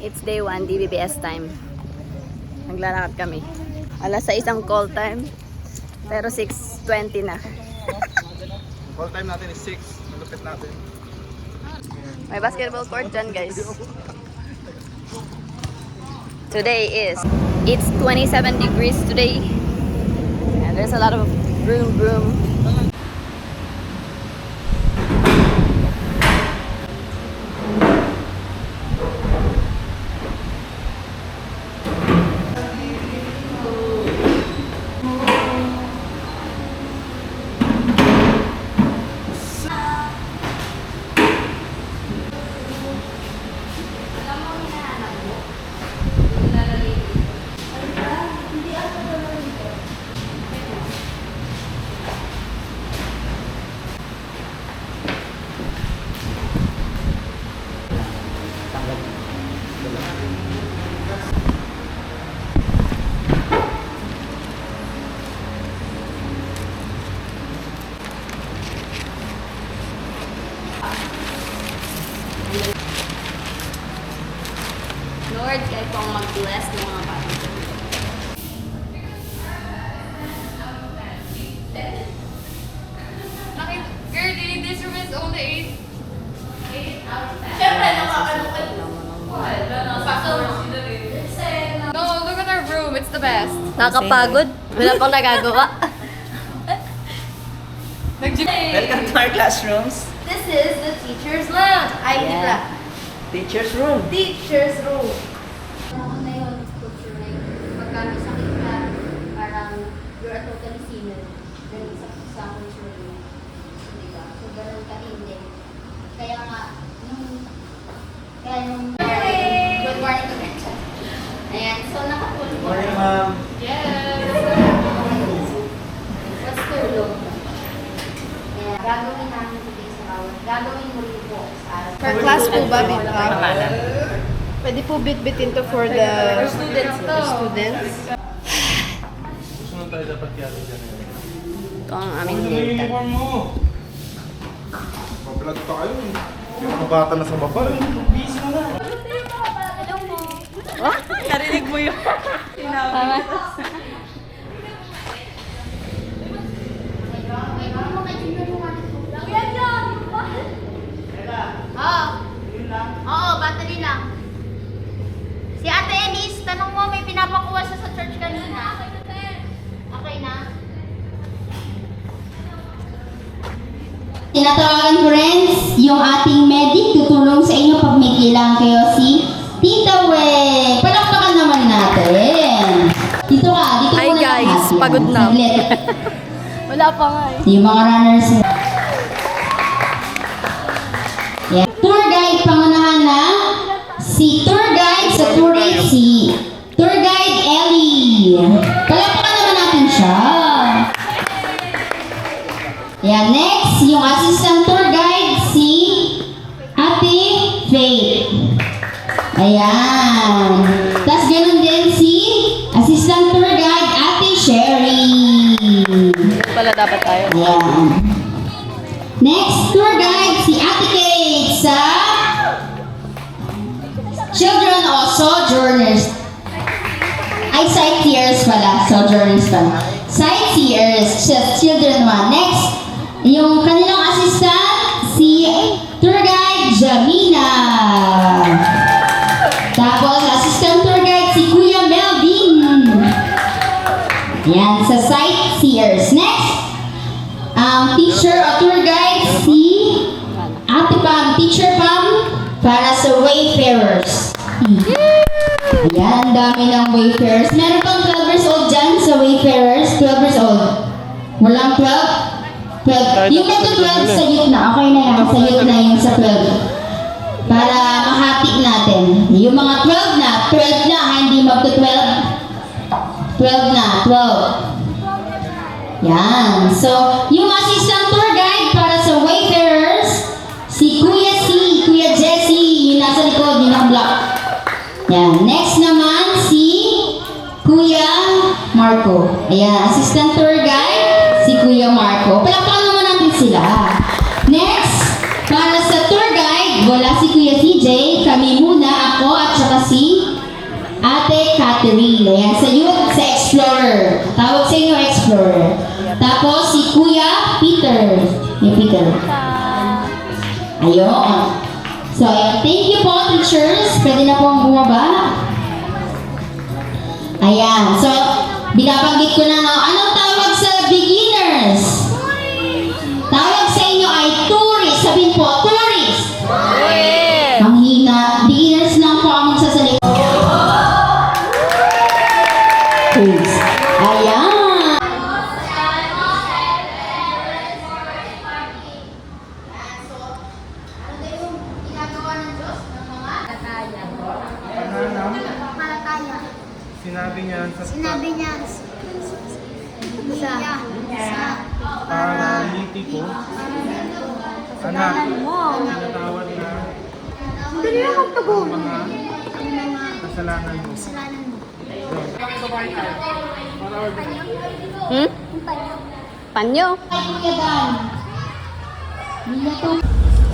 It's day 1, DBBS time. Naglalakad kami. Alas 6 ang call time, pero 6:20 na. Call time natin is 6. Malupit natin. May basketball court dyan, guys. Today it's 27 degrees today. And there's a lot of broom. Lord, kayo po ang mag-bless ng mga bata. Girl, this room is only 8 out of 10. Siyempre, nakakalukit. No, look at our room. It's the best. Nakakapagod? Wala pang nagagawa. Welcome to our classrooms. This is the teacher's lounge. Ay, hindi pala. Teacher's room. Teacher's room. Ano na yun, culture na yun. Pagka may sakit ka, parang you're a totally sinner. Ganun sa culture na yun. So, diba? So, ganun ka hindi. Kaya nga, nung good morning to Gretchen. Ayan, so nakatulog. Morning, ma'am. Yes. What's tulog? Ayan, gagawin namin today sa bawat. Gagawin mo rin po sa araw. Per class po ba, Bitbit? Pwede po Bitbitin to for the students. Susunod tayo dapat kaya dyan. Ito ang aming dental. mo! Pabilag tayo eh. Yung mga bata na sa baba eh. Busy mo na. Narinig mo yun. Oo, battery lang. Si Ate Ennis, tanong mo, may pinapakuha siya sa church kanina. Okay na? Tinatawagan ko friends, yung ating medic tutulong sa inyo pag may kailangan kayo si Tita We. Palakpakan naman natin. Dito ka, dito Hi muna guys, lahat. Yan, pagod na. saglit. Wala pa nga eh. Yung mga runners. Yan. Tour guide, pangunahan na si tour guide sa tour rate, si tour guide Ellie. Palakpakan naman natin siya. Yan, next, yung assistant tour guide, si Ate Faith. Ayan. Tapos ganun din si assistant tour guide, Ate Sherry. Pala dapat tayo. Ayan. Next, tour guide, si Ate Kate sa Children o Sojourners. Ay, sightseers pala. Sojourners pala. Sightseers, Children 1. Next, yung kanilang assistant, si tour guide Jamina. Tapos, assistant tour guide si Kuya Melvin. Yan, sa sightseers. Next, ang teacher o tour guide si Ate Pam, Teacher Pam, para sa wayfarers. Ayan, dami ng wayfarers. Meron bang 12 years old dyan sa wayfarers? 12 years old. Walang 12? 12. Yung magto-12 sa youth na, okay na yan. Sa youth na yung sa 12. Para mahati natin. Yung mga 12 na, hindi magto-12. 12 na, 12. Yan. So, yung assistant tour guide para sa wayfarers, si Kuya Jesse, yung nasa likod, yung naka-block. Yan. Next naman, si Kuya Marco. Ayan, assistant tour guide, si Kuya Marco. Palakpakan naman natin sila. Next, para sa tour guide, wala si Kuya CJ, kami muna, ako at saka si Ayan, sa youth, sa Explorer. Tawag sa inyo, Explorer. Tapos si Kuya Peter. Ni Peter. Ayun. So, ayan. Thank you po, teachers. Pwede na pong bumaba. Ayan. So, binabanggit ko na, no? Anong tawag sa beginners? Tawag sa inyo ay tourist. Sabihin po, tourist. Ang hina. Beginners lang po ang magsasalita. Tourist. Ayan. Sinabi niya sa Sinabi niya sa paralitiko, anak, tinatawad na Dali na magtugon. mga kasalanan mo. Kasalanan mo. Hmm? Panyo.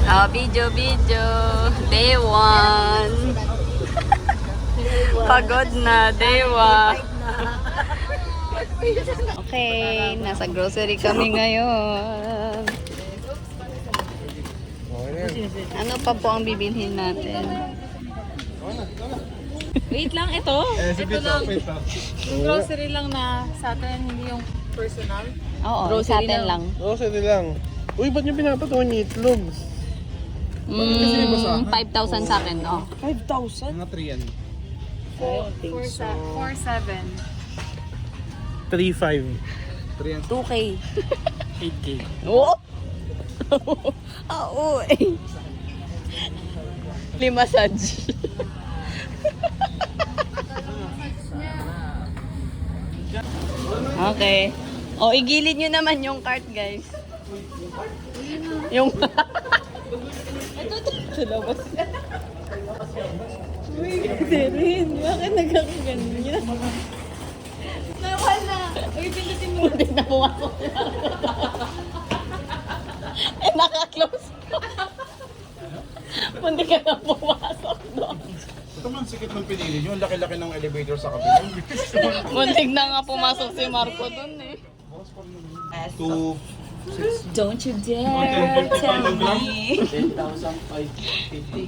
Oh, video. Day 1. Pagod na, day 1. Okay, nasa grocery kami ngayon. Ano pa po ang bibilhin natin? Wait lang, ito. Ito lang. Yung grocery lang na sa atin, hindi yung personal. Oo, sa atin lang. Oo, sige lang. Uy, ba't niyo pinapatungan yung itlog? 5,000 sa akin, oh. 5,000? Mga 3 yan. 4,700. 3-5. 3 yan. 2K. 8K. Oo. Oo eh. Limasage. Okay. O, igilid nyo naman yung cart, guys. Yung... Ito, labas. Uy, Zerin, bakit nagkakaganyan? Nawala. Uy, pindutin mo. Hindi na pumasok. Eh, naka-close ko. Hindi ka na pumasok doon. Ito man, sikit ng pinili nyo. Ang laki-laki ng elevator sa kabila. Muntik na nga pumasok si Marco doon eh. 2... Don't you dare tell me. 10,550.